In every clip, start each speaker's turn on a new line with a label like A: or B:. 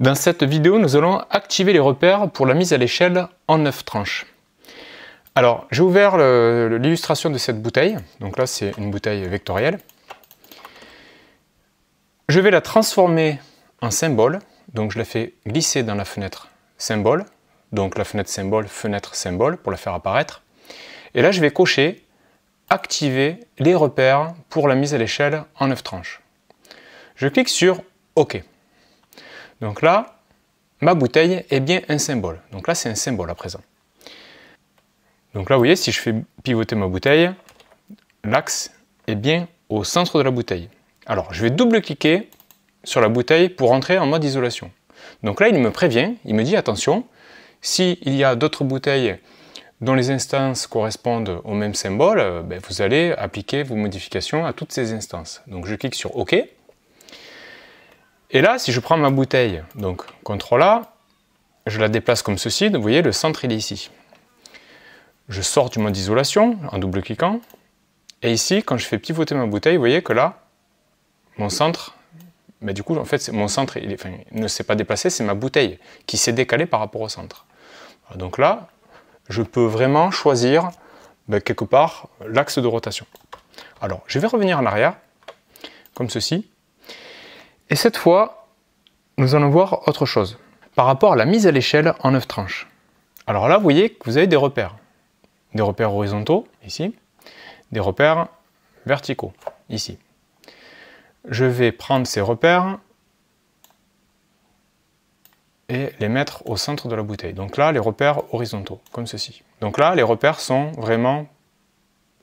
A: Dans cette vidéo, nous allons activer les repères pour la mise à l'échelle en 9 tranches. Alors, j'ai ouvert l'illustration de cette bouteille. Donc là, c'est une bouteille vectorielle. Je vais la transformer en symbole. Donc, je la fais glisser dans la fenêtre symbole. Donc, la fenêtre symbole pour la faire apparaître. Et là, je vais cocher activer les repères pour la mise à l'échelle en 9 tranches. Je clique sur OK. Donc là, ma bouteille est bien un symbole. Donc là, c'est un symbole à présent. Donc là, vous voyez, si je fais pivoter ma bouteille, l'axe est bien au centre de la bouteille. Alors, je vais double-cliquer sur la bouteille pour entrer en mode isolation. Donc là, il me prévient, il me dit attention, s'il y a d'autres bouteilles dont les instances correspondent au même symbole, vous allez appliquer vos modifications à toutes ces instances. Donc je clique sur OK. Et là, si je prends ma bouteille, donc CTRL A, je la déplace comme ceci, vous voyez, le centre il est ici. Je sors du mode isolation en double-cliquant, et ici, quand je fais pivoter ma bouteille, vous voyez que là, mon centre, du coup, en fait, mon centre il ne s'est pas déplacé, c'est ma bouteille qui s'est décalée par rapport au centre. Donc là, je peux vraiment choisir, quelque part, l'axe de rotation. Alors, je vais revenir en arrière, comme ceci. Et cette fois, nous allons voir autre chose. Par rapport à la mise à l'échelle en 9 tranches. Alors là, vous voyez que vous avez des repères. Des repères horizontaux, ici. Des repères verticaux, ici. Je vais prendre ces repères et les mettre au centre de la bouteille. Donc là, les repères horizontaux, comme ceci. Donc là, les repères sont vraiment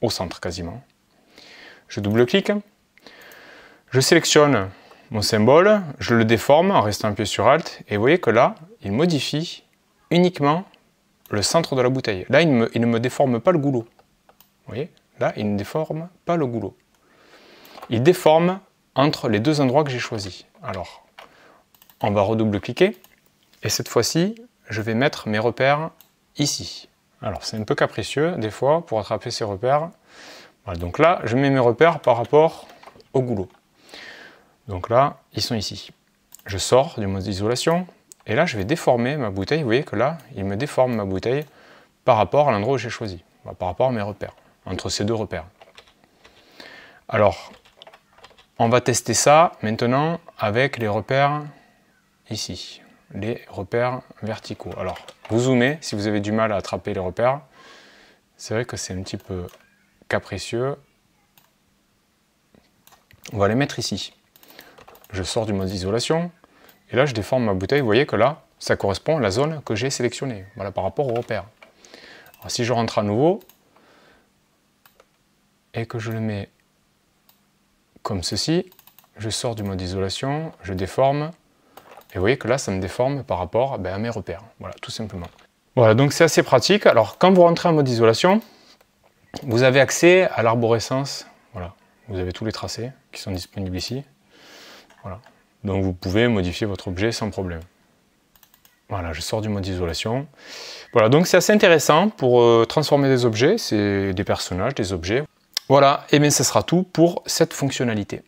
A: au centre, quasiment. Je double-clique. Je sélectionne mon symbole, je le déforme en restant appuyé sur Alt, et vous voyez que là, il modifie uniquement le centre de la bouteille. Là, il ne me déforme pas le goulot. Vous voyez? Là, il ne déforme pas le goulot. Il déforme entre les deux endroits que j'ai choisis. Alors, on va redouble-cliquer, et cette fois-ci, je vais mettre mes repères ici. Alors, c'est un peu capricieux, des fois, pour attraper ces repères. Voilà, donc là, je mets mes repères par rapport au goulot. Donc là, ils sont ici. Je sors du mode d'isolation et là, je vais déformer ma bouteille. Vous voyez que là, il me déforme ma bouteille par rapport à l'endroit où j'ai choisi, par rapport à mes repères, entre ces deux repères. Alors, on va tester ça maintenant avec les repères ici, les repères verticaux. Alors, vous zoomez si vous avez du mal à attraper les repères. C'est vrai que c'est un petit peu capricieux. On va les mettre ici. Je sors du mode d'isolation, et là je déforme ma bouteille, vous voyez que là, ça correspond à la zone que j'ai sélectionnée, voilà, par rapport au repère. Alors, si je rentre à nouveau, et que je le mets comme ceci, je sors du mode d'isolation, je déforme, et vous voyez que là, ça me déforme par rapport à mes repères, voilà, tout simplement. Voilà, donc c'est assez pratique. Alors, quand vous rentrez en mode d'isolation, vous avez accès à l'arborescence, voilà, vous avez tous les tracés qui sont disponibles ici. Voilà. Donc vous pouvez modifier votre objet sans problème. Voilà, je sors du mode d'isolation. Voilà, donc c'est assez intéressant pour transformer des objets, c'est des personnages, des objets. Voilà, et bien ce sera tout pour cette fonctionnalité.